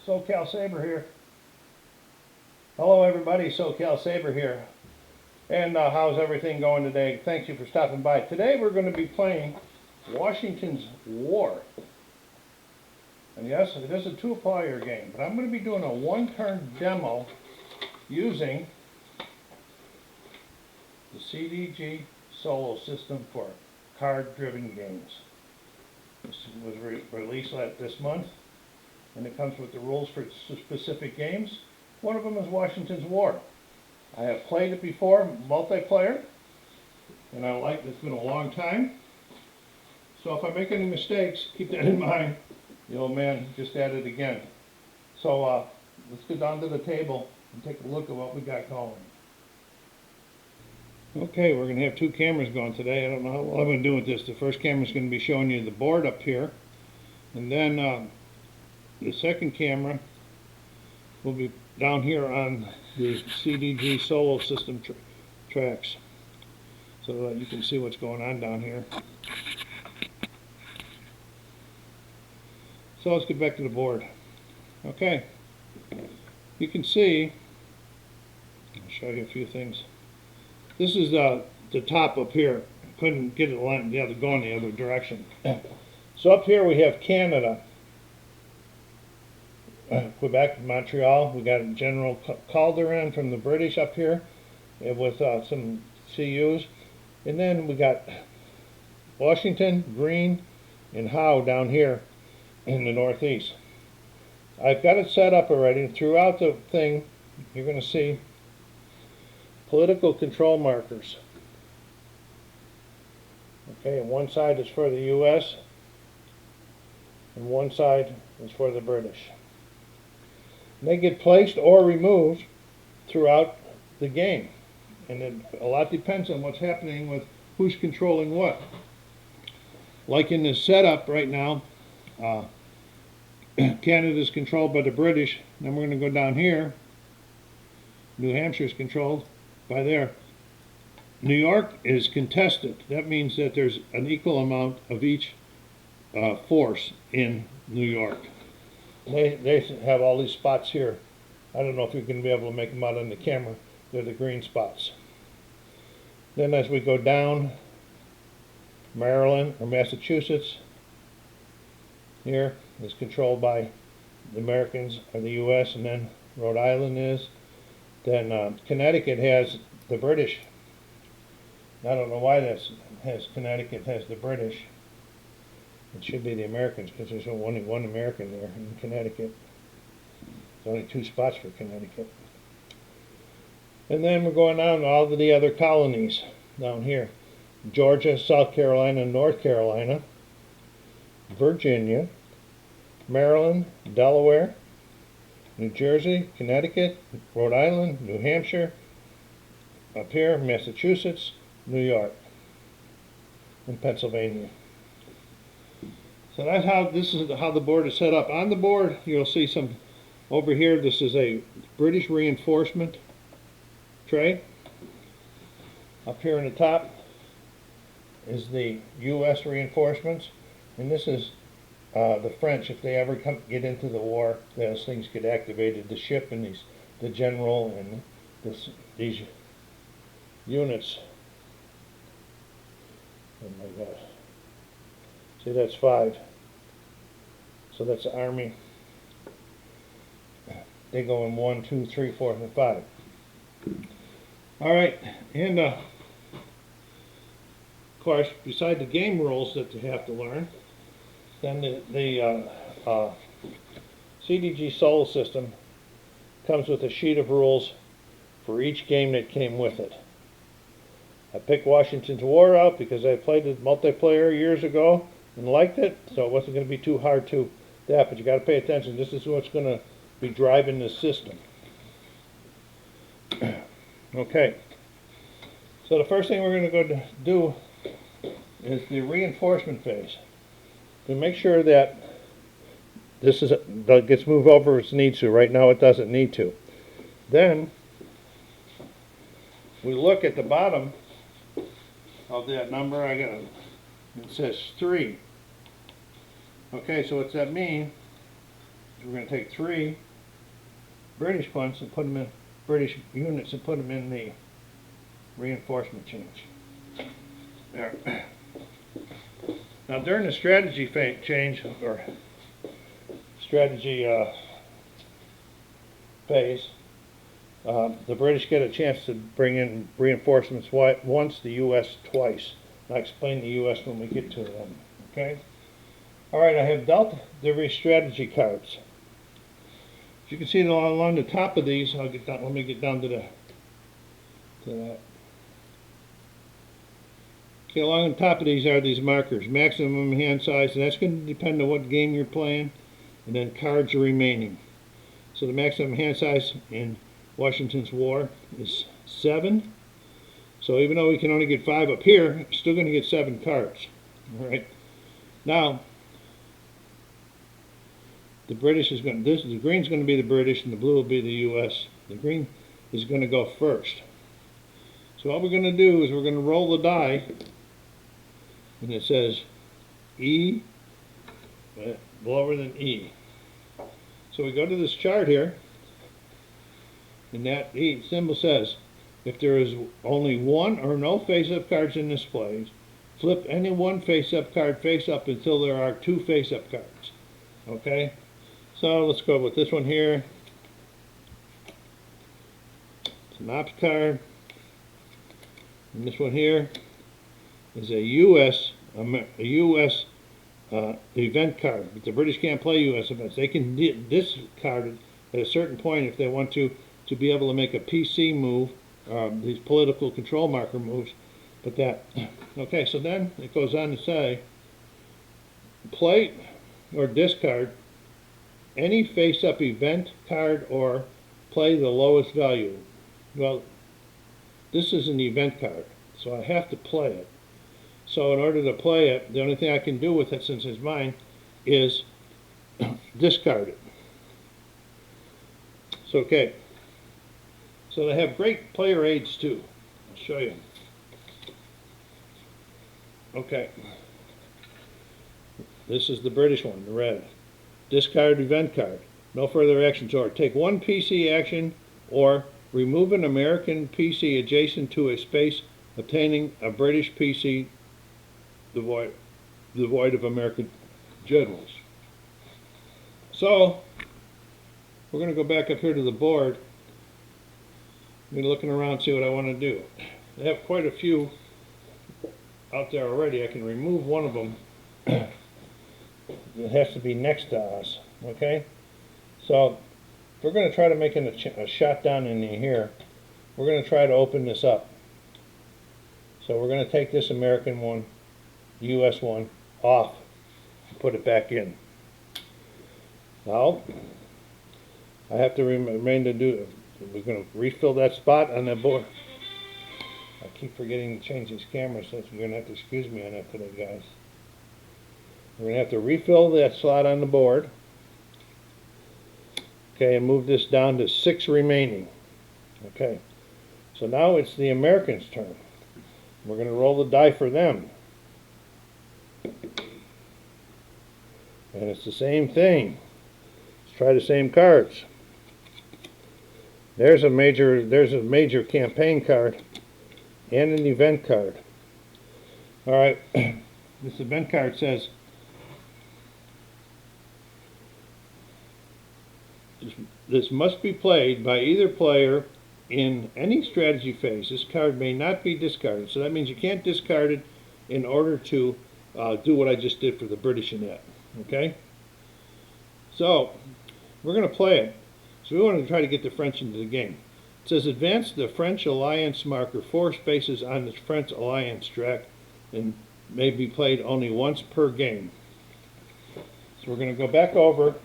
SoCalsabre here. Hello everybody, SoCalsabre here. And how's everything going today? Thank you for stopping by. Today we're going to be playing Washington's War. And yes, it is a 2-player game, but I'm going to be doing a 1-turn demo using the CDG Solo system for card-driven games. This was released this month, and it comes with the rules for specific games. One of them is Washington's War. I have played it before, multiplayer, and I like it. It's been a long time. So if I make any mistakes, keep that in mind. The old man just added again. So let's get down to the table and take a look at what we got going. Okay, we're going to have 2 cameras going today. I don't know what I'm going to do with this. The first camera is going to be showing you the board up here. And then the second camera will be down here on the CDG Solo system tracks, so that you can see what's going on down here. So let's get back to the board. Okay, you can see, I'll show you a few things. This is the top up here. I couldn't get it going the other direction. So up here we have Canada, Quebec, Montreal. We got General Calderon from the British up here with some CUs. And then we got Washington, Green, and Howe down here in the northeast. I've got it set up already. Throughout the thing, you're going to see political control markers. Okay, and one side is for the U.S. and one side is for the British. And they get placed or removed throughout the game. And a lot depends on what's happening with who's controlling what. Like in this setup right now, Canada is controlled by the British. Then we're going to go down here. New Hampshire is controlled by there. New York is contested. That means that there's an equal amount of each force in New York. They have all these spots here. I don't know if you're going to be able to make them out on the camera. They're the green spots. Then as we go down, Maryland or Massachusetts here is controlled by the Americans or the U.S. and then Rhode Island is. Then Connecticut has the British. I don't know why Connecticut has the British. It should be the Americans because there's only one American there in Connecticut. There's only 2 spots for Connecticut. And then we're going on to all of the other colonies down here. Georgia, South Carolina, North Carolina, Virginia, Maryland, Delaware, New Jersey, Connecticut, Rhode Island, New Hampshire, up here, Massachusetts, New York, and Pennsylvania. So that's how the board is set up. On the board, you'll see some over here. This is a British reinforcement tray. Up here in the top is the U.S. reinforcements, and this is the French. If they ever get into the war, those things get activated. The ship and the general and these units. Oh my gosh. See, that's 5. So that's the Army. They go in 1, 2, 3, 4, and 5. All right, and of course, beside the game rules that you have to learn, then the CDG Solo system comes with a sheet of rules for each game that came with it. I picked Washington's War out because I played it multiplayer years ago and liked it, so it wasn't going to be too hard to that, but you got to pay attention. This is what's going to be driving the system. Okay, so the first thing we're going to go do is the reinforcement phase. To make sure that that gets moved over as it needs to. Right now it doesn't need to. Then we look at the bottom of that number. It says 3. Okay, so what's that mean? we're going to take 3 British ones and put them in British units and put them in the reinforcement change. There. Now during the strategy change or strategy phase, the British get a chance to bring in reinforcements once, the U.S. twice. I'll explain the U.S. when we get to them. Okay. All right. I have dealt the strategy cards. As you can see along the top of these, I'll get down. Let me get down to that. Okay, along the top of these are these markers, maximum hand size, and that's going to depend on what game you're playing, and then cards are remaining. So the maximum hand size in Washington's War is 7. So even though we can only get 5 up here, still going to get 7 cards. All right. Now, the British is going to, the green's going to be the British, and the blue will be the U.S. The green is going to go first. So what we're going to do is we're going to roll the die, and it says E, lower than E. So we go to this chart here, and that E symbol says, if there is only 1 or no face-up cards in displays, flip any 1 face-up card face up until there are 2 face-up cards. Okay? So let's go with this one here. It's an ops card. And this one here is a U.S. Event card, but the British can't play U.S. events. They can discard it at a certain point if they want to be able to make a PC move, these political control marker moves. But that, okay, so then it goes on to say, play or discard any face-up event card or play the lowest value. Well, this is an event card, so I have to play it. So in order to play it, the only thing I can do with it, since it's mine, is discard it. So, okay. So they have great player aids too. I'll show you. Okay. This is the British one, the red. Discard event card. No further actions, or take 1 PC action, or remove an American PC adjacent to a space obtaining a British PC devoid of American generals. So we're going to go back up here to the board. I'm looking around, see what I want to do. I have quite a few out there already. I can remove one of them. It has to be next to us. Okay? So if we're going to try to make a shot down in here, we're going to try to open this up. So we're going to take this American one, U.S. one, off and put it back in. Now, I have to remain to do, we're going to refill that spot on that board. I keep forgetting to change these cameras, so you're going to have to excuse me on that today, guys. We're going to have to refill that slot on the board. Okay, and move this down to 6 remaining. Okay, so now it's the Americans' turn. We're going to roll the die for them. And it's the same thing. Let's try the same cards. There's a major campaign card and an event card. All right, this event card says this must be played by either player in any strategy phase. This card may not be discarded. So that means you can't discard it in order to do what I just did for the British in that. Okay? So we're going to play it. So we want to try to get the French into the game. It says advance the French alliance marker 4 spaces on the French alliance track and may be played only once per game. So we're going to go back over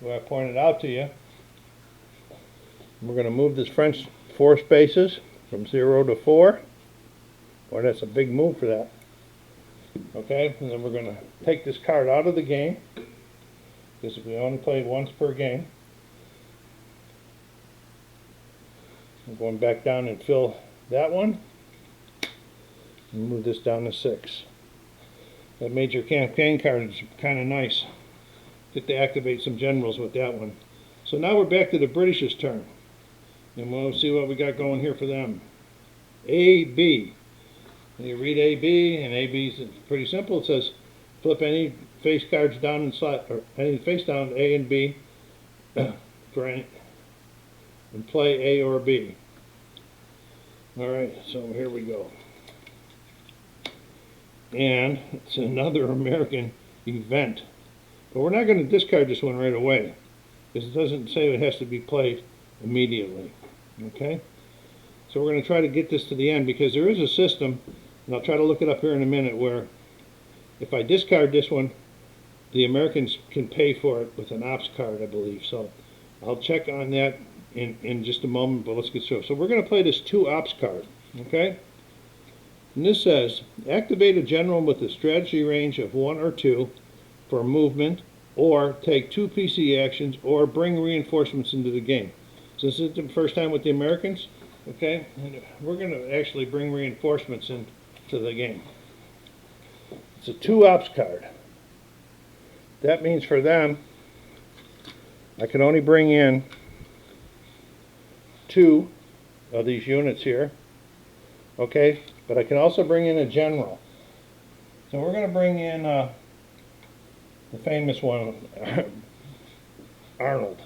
where I pointed out to you. We're going to move this French 4 spaces from 0 to 4. Boy, that's a big move for that. Okay, and then we're going to take this card out of the game, because we only play once per game. I'm going back down and fill that one, and move this down to 6. That major campaign card is kind of nice. get to activate some generals with that one. So now we're back to the British's turn. And we'll see what we got going here for them. A, B. And you read A, B, and A, B is pretty simple. It says flip any face cards down and slot, or any face down A and B for any, and play A or B. Alright, so here we go. And it's another American event. But we're not going to discard this one right away, because it doesn't say it has to be played immediately. Okay? So we're going to try to get this to the end, because there is a system, and I'll try to look it up here in a minute, where if I discard this one, the Americans can pay for it with an ops card, I believe. So I'll check on that in just a moment, but let's get started. So we're going to play this 2 ops card. Okay? And this says, activate a general with a strategy range of 1 or 2 for movement, or take 2 PC actions, or bring reinforcements into the game. So this is the first time with the Americans, okay? And we're going to actually bring reinforcements into the game. It's a 2 ops card. That means for them, I can only bring in 2 of these units here, okay? But I can also bring in a general. So we're going to bring in the famous one, Arnold.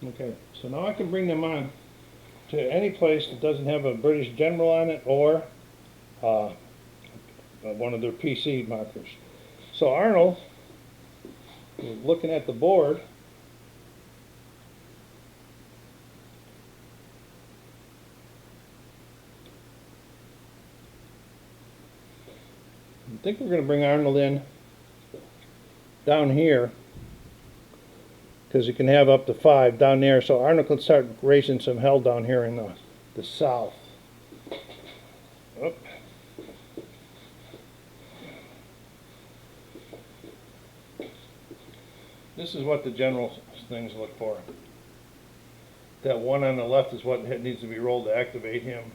Okay, so now I can bring them on to any place that doesn't have a British general on it, or one of their PC markers. So Arnold, looking at the board, I think we're going to bring Arnold in down here, because you can have up to 5 down there. So Arnold can start raising some hell down here in the south. Oop. This is what the general things look for. That one on the left is what needs to be rolled to activate him.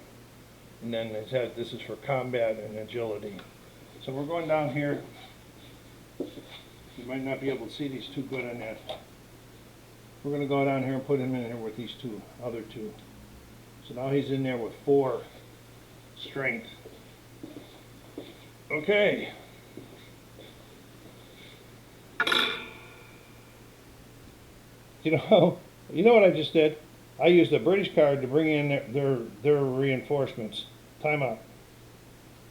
And then this is for combat and agility. So we're going down here. You might not be able to see these too good on that. We're going to go down here and put him in here with these other two. So now he's in there with 4 strength. Okay. You know what I just did? I used a British card to bring in their reinforcements. Time out.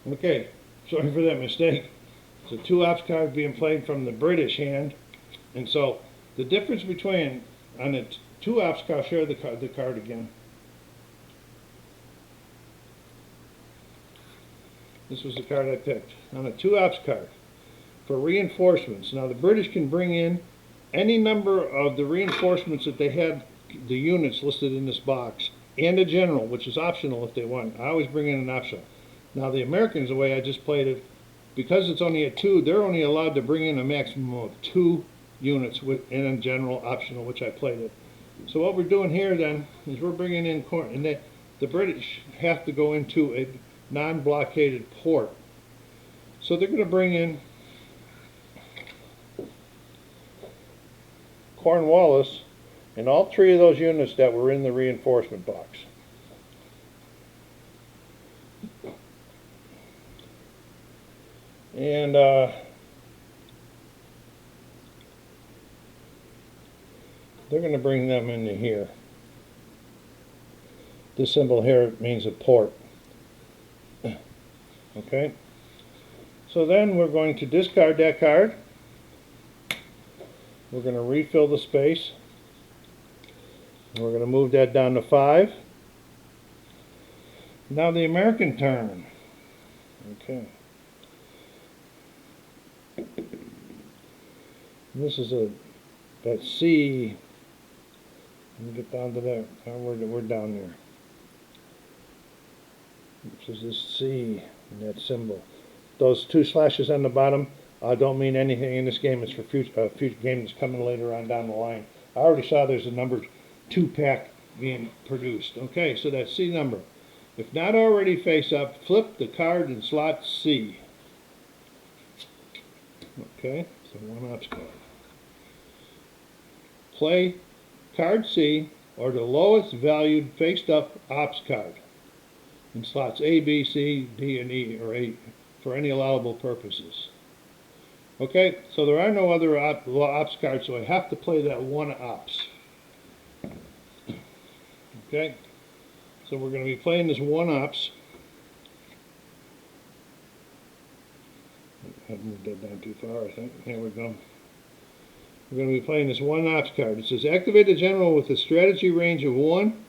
Okay. Sorry for that mistake. It's a 2 ops card being played from the British hand, and so the difference between on the 2 ops card, I'll share the card again. This was the card I picked on a 2 ops card for reinforcements. Now the British can bring in any number of the reinforcements that they had, the units listed in this box, and a general, which is optional if they want. I always bring in an optional. Now the Americans, the way I just played it, because it's only a 2, they're only allowed to bring in a maximum of 2 units in a general optional, which I played it. So what we're doing here then is we're bringing in corn, and the British have to go into a non-blockaded port. So they're going to bring in Cornwallis and all 3 of those units that were in the reinforcement box. And they're going to bring them into here. This symbol here means a port. Okay. So then we're going to discard that card. We're going to refill the space. And we're going to move that down to 5. Now the American turn. Okay. This is that C. Let me get down to that. We're down there. This is this C and that symbol. Those 2 slashes on the bottom don't mean anything in this game. It's for future game that's coming later on down the line. I already saw there's a number 2 pack being produced. Okay, so that's C number. If not already face up, flip the card in slot C. Okay, so one ops card. Play card C or the lowest valued faced up ops card in slots A, B, C, D, and E, or A for any allowable purposes. Okay, so there are no other ops cards, so I have to play that one ops. Okay, so we're going to be playing this one ops. I moved that down too far, I think. Here we go. We're going to be playing this one ops card. It says activate the general with a strategy range of 1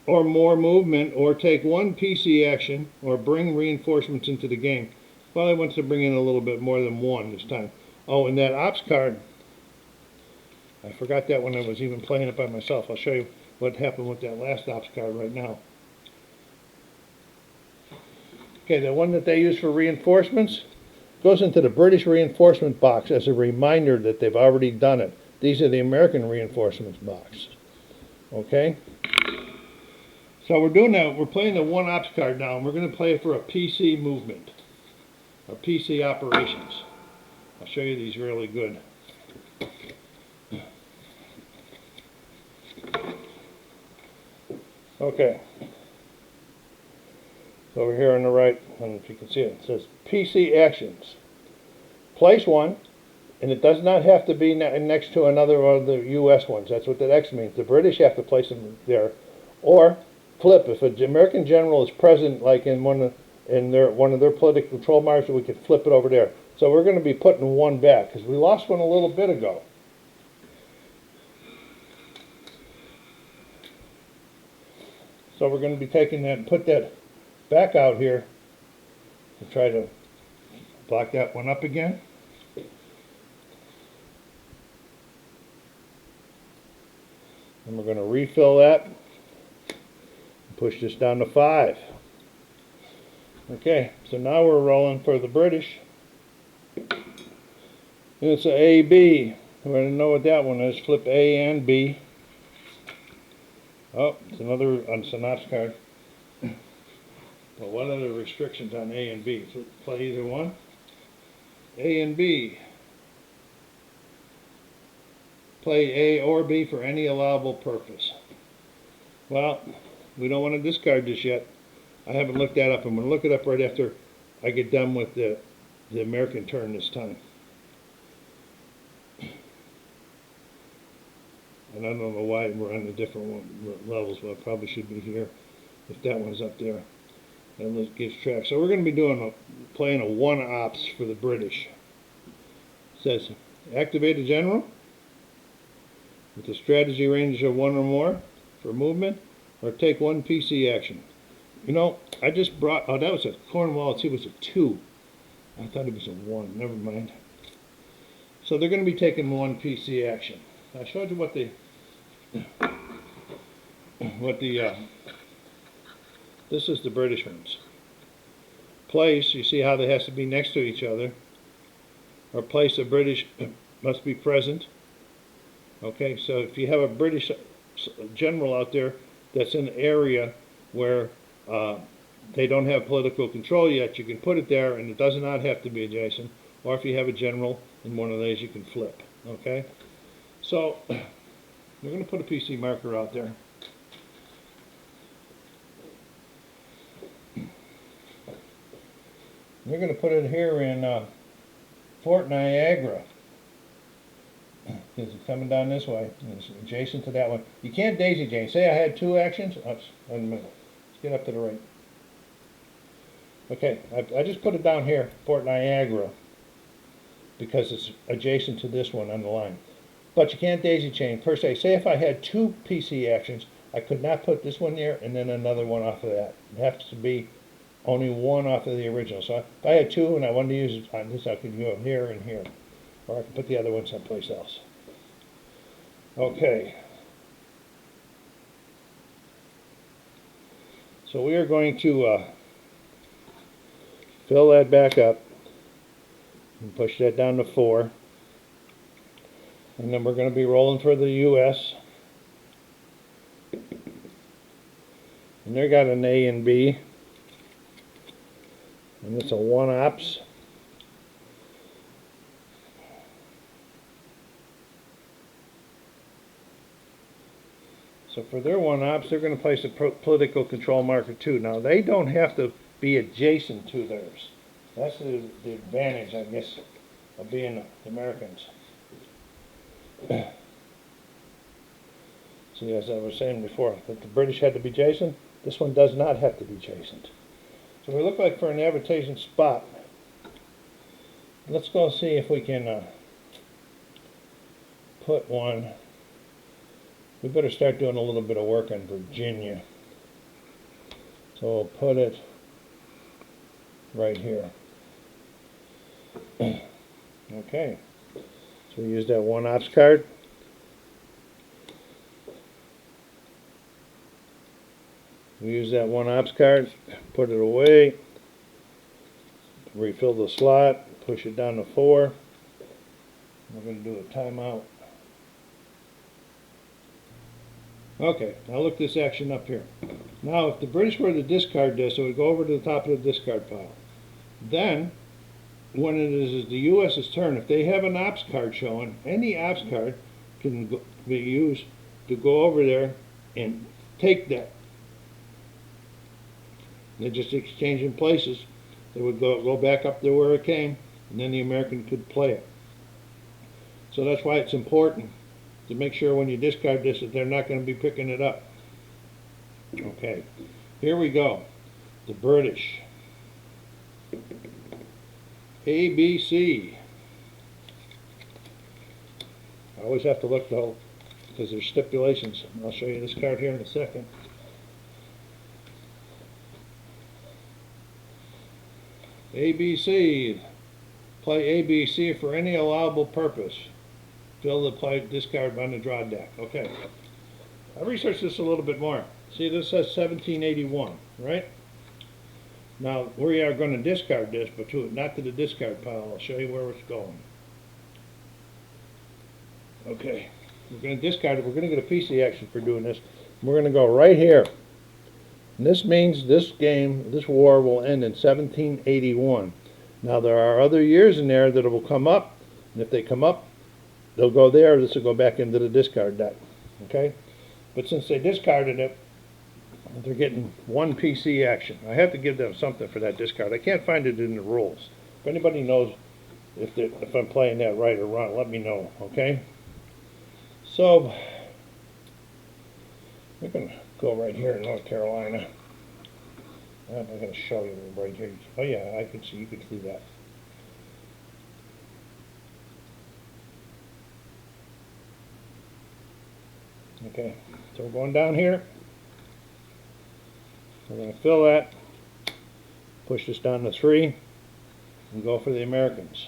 or more movement, or take 1 PC action, or bring reinforcements into the game. Well, I want to bring in a little bit more than 1 this time. Oh, and that ops card, I forgot that when I was even playing it by myself. I'll show you what happened with that last ops card right now. Okay, the one that they use for reinforcements goes into the British reinforcement box as a reminder that they've already done it. These are the American reinforcements box. Okay? So we're doing that. We're playing the one ops card now, and we're going to play it for a PC movement, or PC operations. I'll show you these really good. Okay. So over here on the right, I don't know if you can see it, it says PC actions. Place one, and it does not have to be next to another of the U.S. ones. That's what that X means. The British have to place them there. Or flip. If an American general is present, like in one of their political control marshals, we can flip it over there. So we're going to be putting one back, because we lost one a little bit ago. So we're going to be taking that and put that back out here and try to block that one up again. And we're going to refill that and push this down to 5. Okay, so now we're rolling for the British. And it's a A, B. We want to know what that one is. Flip A and B. Oh, it's an ops card. Well, what are the restrictions on A and B? So play either one. A and B. Play A or B for any allowable purpose. Well, we don't want to discard this yet. I haven't looked that up. I'm going to look it up right after I get done with the American turn this time. And I don't know why we're on the different levels, but it probably should be here if that one's up there. That gives track. So we're going to be playing a one ops for the British. It says activate a general with a strategy range of 1 or more for movement, or take 1 PC action. You know, I just brought, oh, that was a Cornwall, it was a 2. I thought it was a 1, never mind. So they're going to be taking 1 PC action. I showed you what this is the British ones. Place, you see how they has to be next to each other, or place a British must be present. Okay, so if you have a British general out there that's in an area where they don't have political control yet, you can put it there and it does not have to be adjacent. Or if you have a general in one of these, you can flip. Okay, so we're going to put a PC marker out there. We're going to put it here in Fort Niagara. It's coming down this way. It's adjacent to that one. You can't daisy chain. Say I had 2 actions. Wait a minute. Let's get up to the right. Okay, I just put it down here, Fort Niagara, because it's adjacent to this one on the line. But you can't daisy chain per se. Say if I had 2 PC actions, I could not put this one there and then another one off of that. It has to be only 1 off of the original. So if I had 2 and I wanted to use it on this, I could go here and here. Or I could put the other one someplace else. Okay. So we are going to fill that back up and push that down to 4. And then we're going to be rolling for the U.S. And they got an A and B. And it's a 1-ops. So for their 1-ops, they're going to place a political control marker too. Now they don't have to be adjacent to theirs. That's the advantage, I guess, of being Americans. See, as I was saying before, that the British had to be adjacent. This one does not have to be adjacent. So we look like for an advantageous spot. Let's go see if we can put one. We better start doing a little bit of work on Virginia. So we'll put it right here. Okay. So we use that 1-ops card. We use that 1-ops card, put it away, refill the slot, push it down to 4. We're going to do a timeout. Okay, now look this action up here. Now if the British were to discard this, it would go over to the top of the discard pile. Then, when it is the U.S.'s turn, if they have an ops card showing, any ops card can be used to go over there and take that. They're just exchanging places. They would go back up there where it came, and then the American could play it. So that's why it's important to make sure when you discard this that they're not going to be picking it up. Okay, here we go. The British. A, B, C. I always have to look though, because there's stipulations. I'll show you this card here in a second. ABC. Play ABC for any allowable purpose. Fill the play discard on the draw deck. Okay. I researched this a little bit more. See, this says 1781, right? Now, we are going to discard this, but not to the discard pile. I'll show you where it's going. Okay. We're going to discard it. We're going to get a PC action for doing this. We're going to go right here. And this means this game, this war will end in 1781. Now, there are other years in there that will come up. And if they come up, they'll go there. This will go back into the discard deck. Okay? But since they discarded it, they're getting 1 PC action. I have to give them something for that discard. I can't find it in the rules. If anybody knows if I'm playing that right or wrong, let me know. Okay? So, we're going to go right here in North Carolina. I'm going to show you right here. Oh yeah, I can see. You can see that. Okay, so we're going down here. We're going to fill that, push this down to 3, and go for the Americans.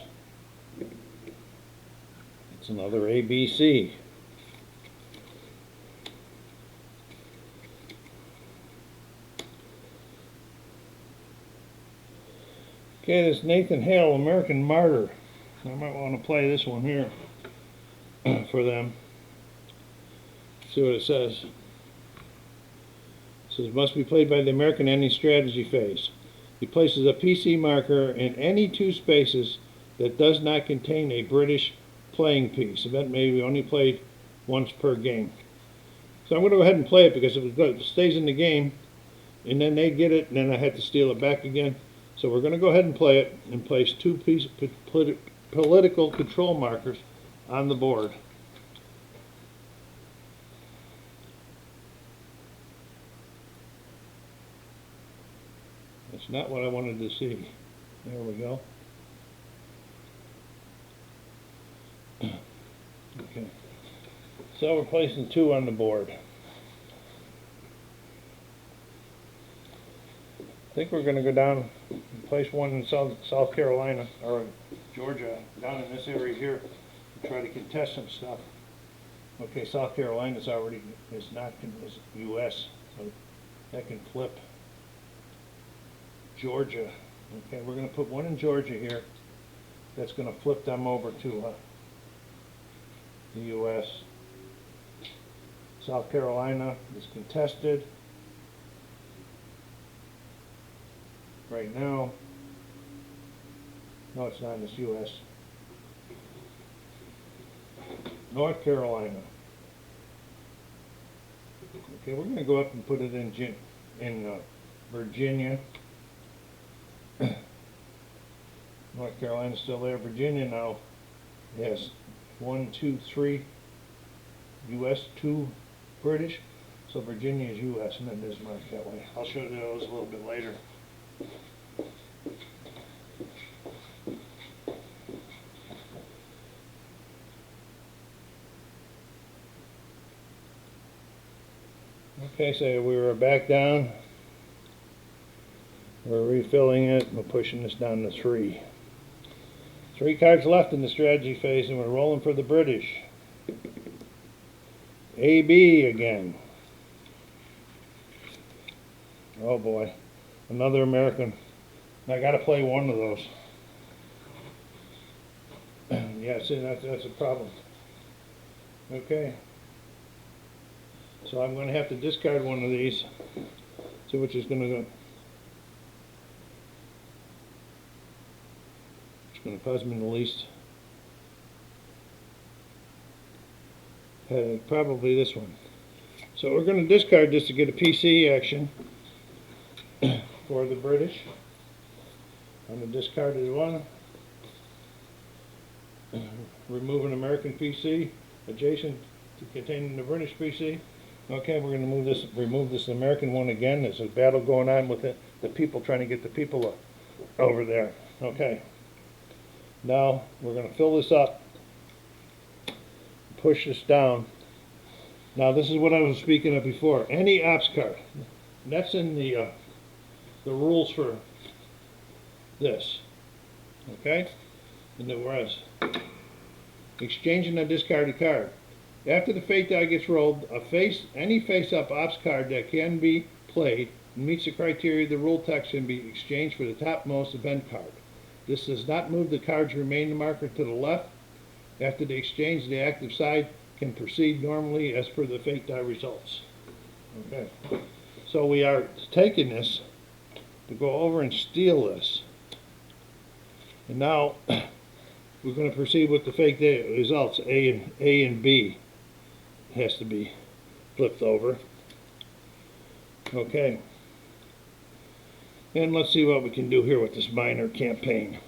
It's another ABC. Okay, this Nathan Hale, American Martyr. I might want to play this one here for them. See what it says. It says, must be played by the American in any strategy phase. He places a PC marker in any 2 spaces that does not contain a British playing piece. Event may be only played once per game. So I'm going to go ahead and play it because if it stays in the game, and then they get it, and then I have to steal it back again. So we're going to go ahead and play it and place 2 political control markers on the board. That's not what I wanted to see. There we go. Okay. So we're placing 2 on the board. I think we're going to go down and place 1 in South Carolina or Georgia, down in this area here, and try to contest some stuff. Okay, South Carolina is not U.S., so that can flip. Georgia. Okay, we're going to put 1 in Georgia here. That's going to flip them over to the U.S. South Carolina is contested. right now. No, it's not. It's U.S. North Carolina. Okay, we're going to go up and put it in Virginia. North Carolina's still there. Virginia now has 1, 2, 3 U.S., 2 British. So Virginia is U.S. and it is marked that way. I'll show you those a little bit later. Okay, so we were back down. We're refilling it. We're pushing this down to 3. 3 cards left in the strategy phase, and we're rolling for the British. AB again. Oh boy, another American. I got to play one of those. Yeah, see, that's a problem. Okay. So I'm going to have to discard one of these. See which is going to go. It's going to cause me the least headache. Probably this one. So we're going to discard this to get a PC action for the British. I'm going to discard this one. Remove an American PC adjacent to containing the British PC. Okay, we're going to remove this American one again. There's a battle going on with it. The people trying to get the people over there. Okay. Now we're going to fill this up. Push this down. Now this is what I was speaking of before. Any ops card. That's in the rules for this. Okay? And then whereas exchanging a discarded card. After the fate die gets rolled, any face-up ops card that can be played and meets the criteria of the rule text can be exchanged for the topmost event card. This does not move the card's remaining marker to the left. After the exchange, the active side can proceed normally as per the fate die results. Okay. So we are taking this to go over and steal this. And now we're going to proceed with the fake results. A and B has to be flipped over. Okay. And let's see what we can do here with this minor campaign.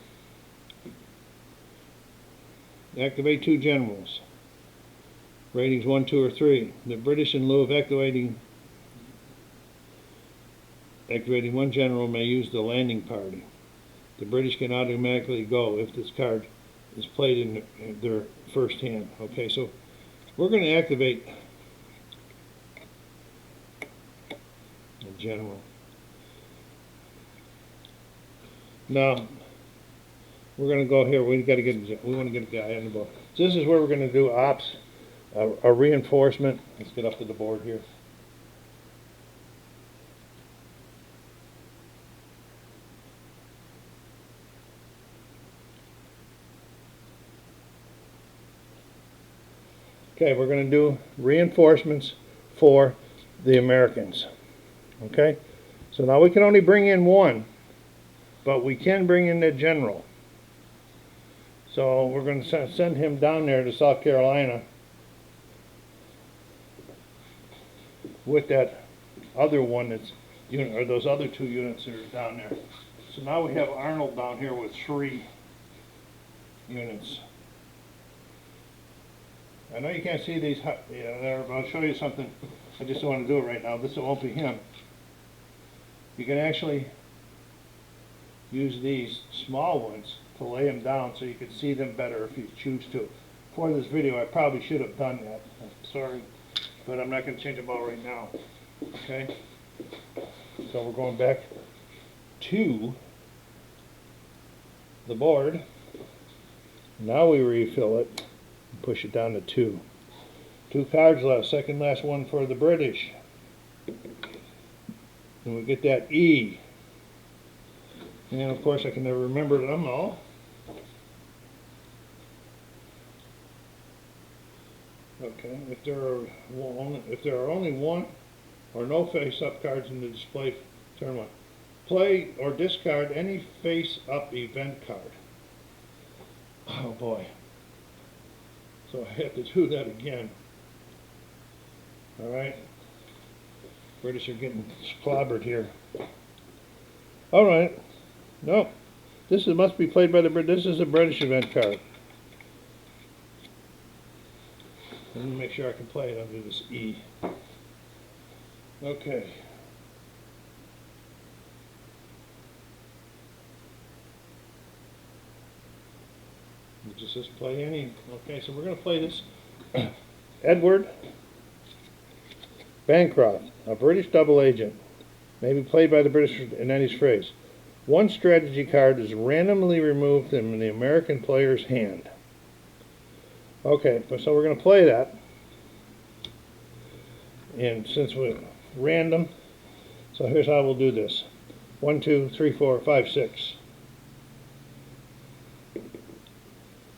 Activate 2 generals. Ratings 1, 2, or 3. The British, in lieu of activating 1 general, may use the landing party. The British can automatically go if this card is played in their first hand. Okay, so we're going to activate a general. Now we're going to go here. We want to get a guy on the board. So this is where we're going to do ops, a reinforcement. Let's get up to the board here. Okay, we're going to do reinforcements for the Americans. Okay, so now we can only bring in 1, but we can bring in the general. So we're going to send him down there to South Carolina with that other one that's or those other 2 units that are down there. So now we have Arnold down here with 3 units. I know you can't see these there, but I'll show you something. I just don't want to do it right now. This won't be him. You can actually use these small ones to lay them down so you can see them better if you choose to. For this video, I probably should have done that. I'm sorry, but I'm not going to change them all right now. Okay? So we're going back to the board. Now we refill it. Push it down to 2. 2 cards left. Second last one for the British. And we get that E. And of course I can never remember them all. Okay, if there are only 1 or no face-up cards in the display, turn 1. Play or discard any face-up event card. Oh boy. So I have to do that again. Alright. British are getting clobbered here. Alright. Nope. Must be played by the British. This is a British event card. Let me make sure I can play it under this E. Okay. It just says play any. Okay, so we're going to play this. Edward Bancroft, a British double agent, may be played by the British in any phrase. One strategy card is randomly removed from the American player's hand. Okay, so we're going to play that. And since we're random, so here's how we'll do this. 1, 2, 3, 4, 5, 6.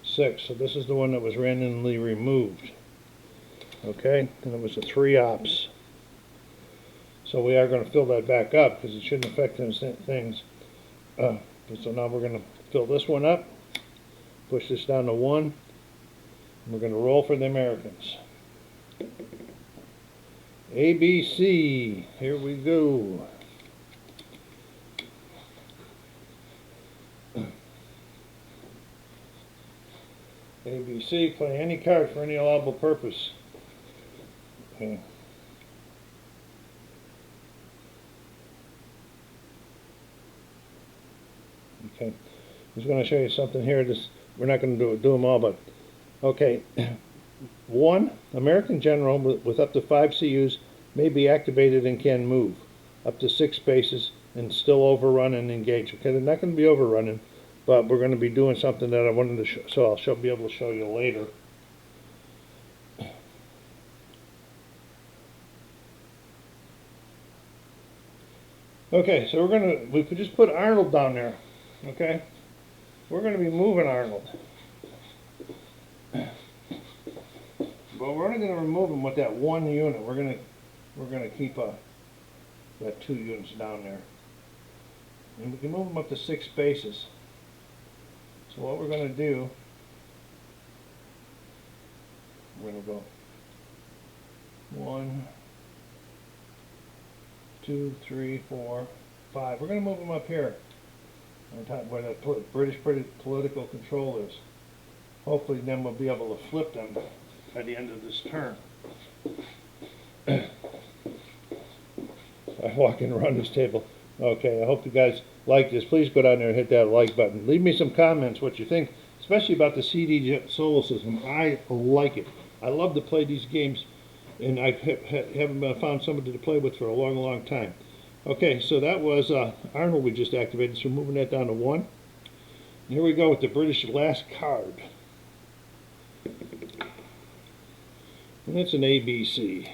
6. So this is the one that was randomly removed. Okay, and it was a 3 ops. So we are going to fill that back up because it shouldn't affect those things. So now we're going to fill this one up, push this down to 1, and we're going to roll for the Americans. ABC, here we go. ABC, play any card for any allowable purpose. Okay. Okay. I'm just going to show you something here. We're not going to do them all, but okay. 1. American general with up to 5 CUs may be activated and can move up to 6 spaces and still overrun and engage. Okay, they're not going to be overrunning, but we're going to be doing something that I wanted to show, so I'll be able to show you later. Okay, so we could just put Arnold down there. Okay, we're going to be moving Arnold. But we're only going to remove him with that 1 unit. We're going to keep that 2 units down there, and we can move them up to 6 spaces. So what we're going to do, we're going to go 1, 2, 3, 4, 5. We're going to move them up here on top where that British political control is. Hopefully, then we'll be able to flip them at the end of this turn. I walk in around this table. Okay, I hope you guys like this. Please go down there and hit that like button. Leave me some comments what you think, especially about the CDG Solo system. I like it. I love to play these games, and I haven't found somebody to play with for a long, long time. Okay, so that was Arnold we just activated, so we're moving that down to 1. And here we go with the British last card. And that's an ABC.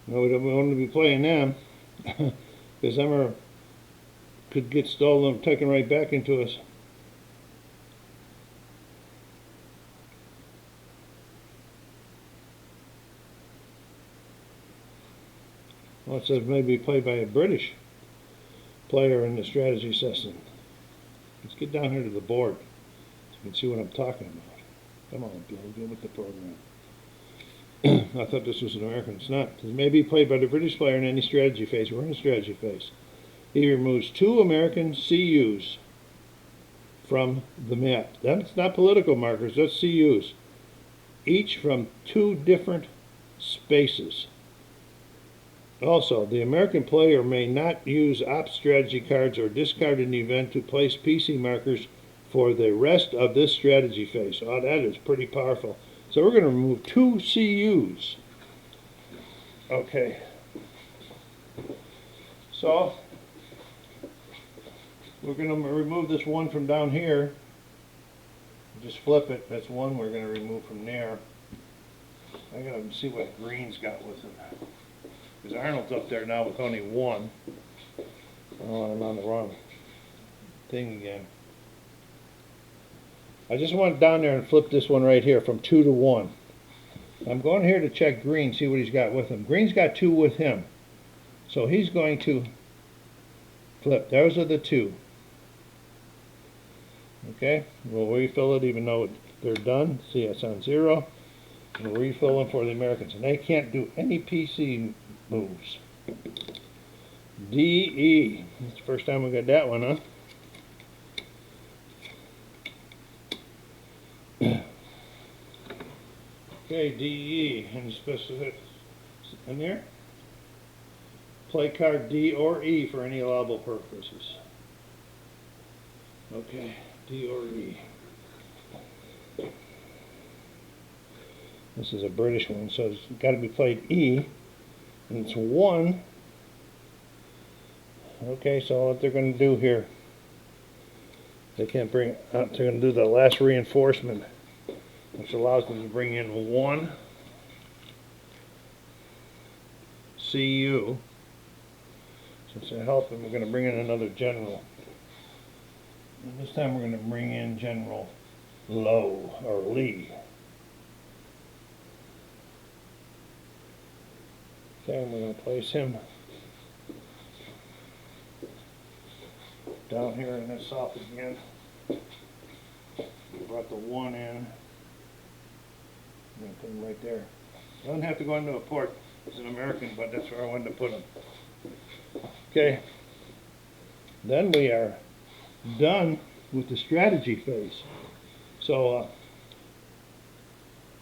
No, we don't want to be playing them because them could get stolen and taken right back into us. Well, it says maybe played by a British player in the strategy session. Let's get down here to the board so you can see what I'm talking about. Come on, Bill, get with the program. I thought this was an American. It's not. It may be played by the British player in any strategy phase. We're in a strategy phase. He removes 2 American CUs from the map. That's not political markers. That's CUs. Each from 2 different spaces. Also, the American player may not use ops strategy cards or discard an event to place PC markers for the rest of this strategy phase. Oh, that is pretty powerful. So we're going to remove 2 CUs. Okay. So we're going to remove this 1 from down here. Just flip it. That's 1 we're going to remove from there. I got to see what green's got with it. Because Arnold's up there now with only 1. Oh, I'm on the wrong thing again. I just went down there and flipped this one right here from 2 to 1. I'm going here to check Green, see what he's got with him. Green's got 2 with him. So he's going to flip. Those are the 2. Okay, we'll refill it even though they're done. See, it's on 0. We'll refill them for the Americans. And they can't do any PC moves. DE. It's the first time we got that one, huh? Okay, DE. Any specifics in there? Play card D or E for any allowable purposes. Okay, D or E. This is a British one, so it's got to be played E, and it's 1. Okay, so what they're going to do here, they can't bring up, they're going to do the last reinforcement, which allows them to bring in 1 CU. Since they help them, we're going to bring in another general. And this time we're going to bring in General Lowe, or Lee. Okay, and we're going to place him down here in the south again. We brought the 1 in. I'm going to put him right there. Doesn't have to go into a port. It's an American, but that's where I wanted to put him. Okay. Then we are done with the strategy phase. So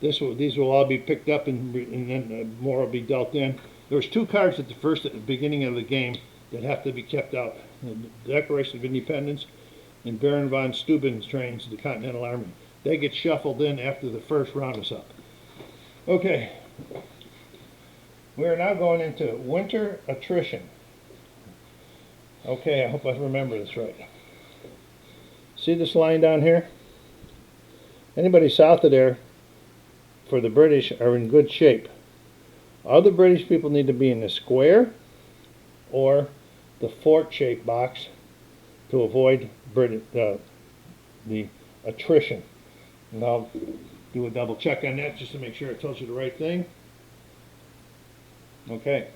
these will all be picked up, and then more will be dealt in. There's 2 cards at the beginning of the game that have to be kept out: the Declaration of Independence and Baron von Steuben's trains, the Continental Army. They get shuffled in after the first round is up. Okay, we are now going into winter attrition. Okay, I hope I remember this right. See this line down here? Anybody south of there, for the British, are in good shape. Other British people need to be in the square or the fort-shaped box to avoid the attrition. And I'll do a double check on that just to make sure I told you the right thing. Okay.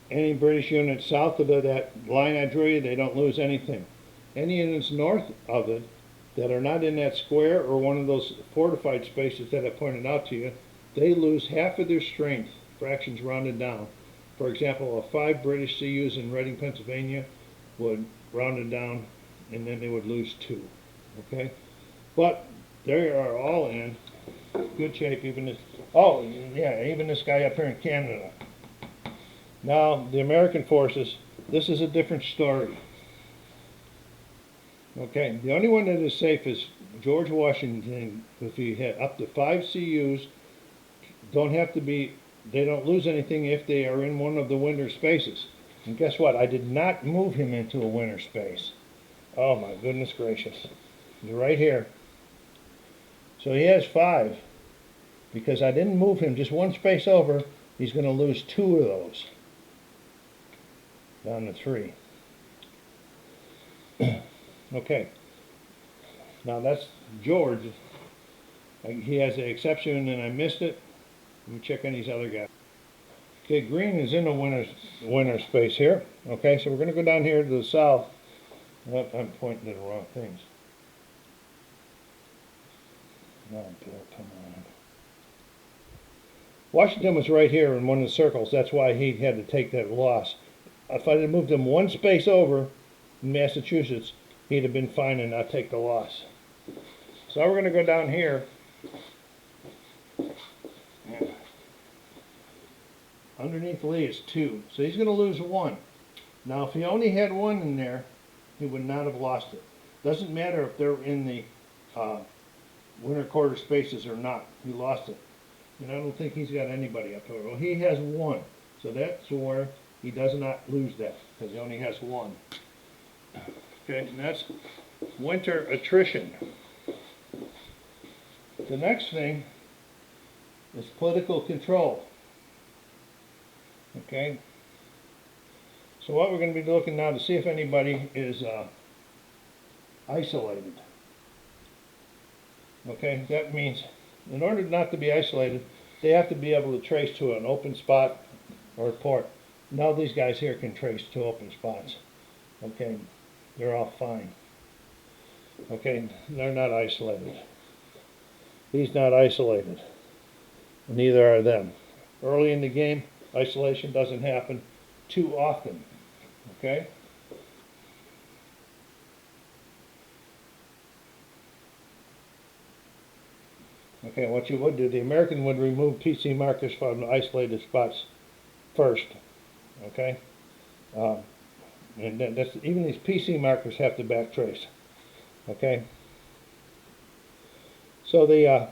Any British units south of that line I drew you, they don't lose anything. Any units north of it that are not in that square or one of those fortified spaces that I pointed out to you, they lose half of their strength, fractions rounded down. For example, 5 British CUs in Reading, Pennsylvania would round it down, and then they would lose 2. Okay? But they are all in good shape. Even this, oh yeah, even this guy up here in Canada. Now, the American forces, this is a different story. Okay, the only one that is safe is George Washington. If he had up to 5 CUs, don't have to be, they don't lose anything if they are in one of the winter spaces. And guess what? I did not move him into a winter space. Oh my goodness gracious. He's right here. So he has 5. Because I didn't move him just 1 space over, he's going to lose 2 of those. Down to 3. Okay. Now that's George. He has an exception and I missed it. Let me check on these other guys. Okay, green is in the winter space here. Okay, so we're going to go down here to the south. Oh, I'm pointing to the wrong things. No, Bill, come on. Washington was right here in one of the circles. That's why he had to take that loss. If I had moved him 1 space over in Massachusetts, he'd have been fine and not take the loss. So now we're going to go down here. Underneath Lee is 2. So he's going to lose 1. Now if he only had 1 in there, he would not have lost it. Doesn't matter if they're in the winter quarter spaces or not. He lost it. And I don't think he's got anybody up there. Well, he has 1. So that's where he does not lose that, because he only has 1. Okay, and that's winter attrition. The next thing is political control. Okay, so what we're going to be looking now to see if anybody is isolated. Okay, that means in order not to be isolated, they have to be able to trace to an open spot or a port. Now these guys here can trace to open spots. Okay, they're all fine. Okay, they're not isolated. He's not isolated. Neither are them. Early in the game, isolation doesn't happen too often. Okay? Okay, what you would do, the American would remove PC markers from isolated spots first. Okay? And that's, even these PC markers have to backtrace. Okay? So the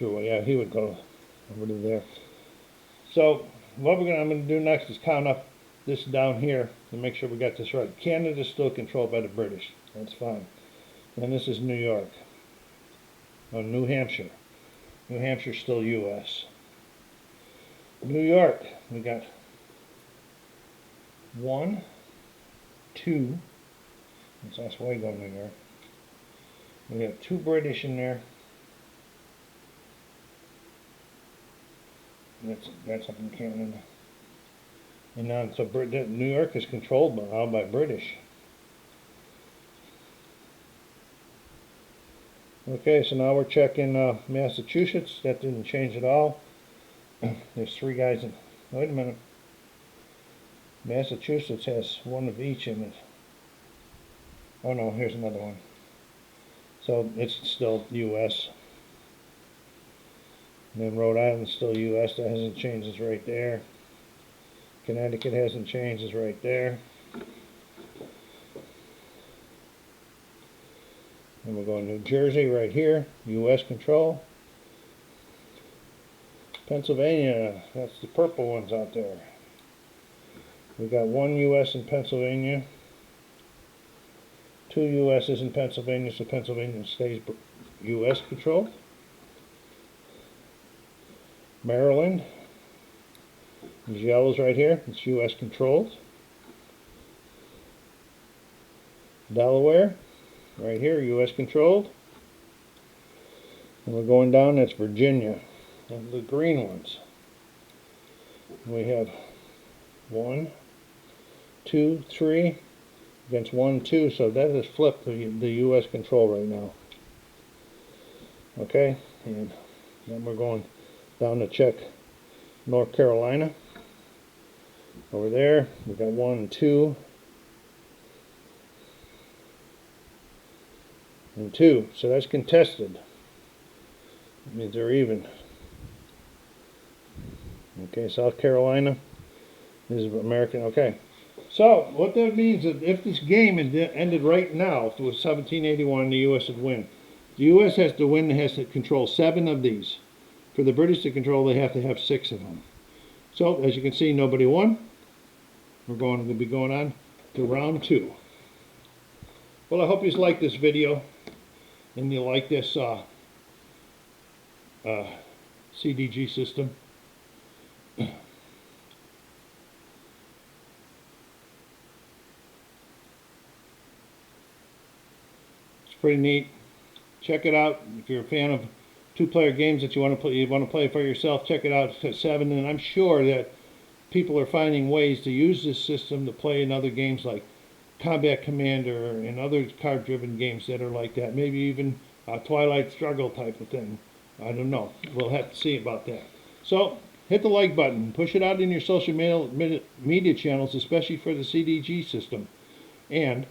yeah, he would go over to there. So what I'm going to do next is count up this down here to make sure we got this right. Canada is still controlled by the British. That's fine. And this is New York. Oh, New Hampshire. New Hampshire still U.S. New York, we got 1, 2. That's Oswego, New York. We have 2 British in there. That's up in Canada. And now, so New York is controlled now by British. Okay, so now we're checking Massachusetts. That didn't change at all. There's 3 guys in. Wait a minute. Massachusetts has 1 of each in it. Oh no, here's another one. So it's still U.S. And then Rhode Island's still U.S. That hasn't changed. It's right there. Connecticut hasn't changed. It's right there. And we're going New Jersey right here. U.S. control. Pennsylvania. That's the purple ones out there. We got 1 U.S. in Pennsylvania. 2 U.S.'s in Pennsylvania, so Pennsylvania stays U.S. controlled. Maryland, these yellows right here, it's U.S. controlled. Delaware, right here, U.S. controlled. And we're going down, that's Virginia, the green ones. We have 1, 2, 3, against 1, 2, so that has flipped the U.S. control right now. Okay, and then we're going down to check North Carolina. Over there, we got 1 and 2. And 2, so that's contested. That means they're even. Okay, South Carolina is American. Okay, so what that means is if this game had ended right now, if it was 1781, the U.S. would win. The U.S. has to win, has to control 7 of these. For the British to control, they have to have 6 of them. So, as you can see, nobody won. We're going to be going on to round 2. Well, I hope you like this video and you like this CDG system. It's pretty neat. Check it out if you're a fan of 2-player games that you want to play for yourself. Check it out. It's 7, and I'm sure that people are finding ways to use this system to play in other games like Combat Commander and other card-driven games that are like that. Maybe even a Twilight Struggle type of thing. I don't know. We'll have to see about that. So hit the like button. Push it out in your social media channels, especially for the CDG system. And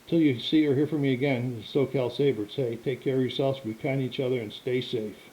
until you see or hear from me again, SoCalSabre, say, take care of yourselves, be kind to each other, and stay safe.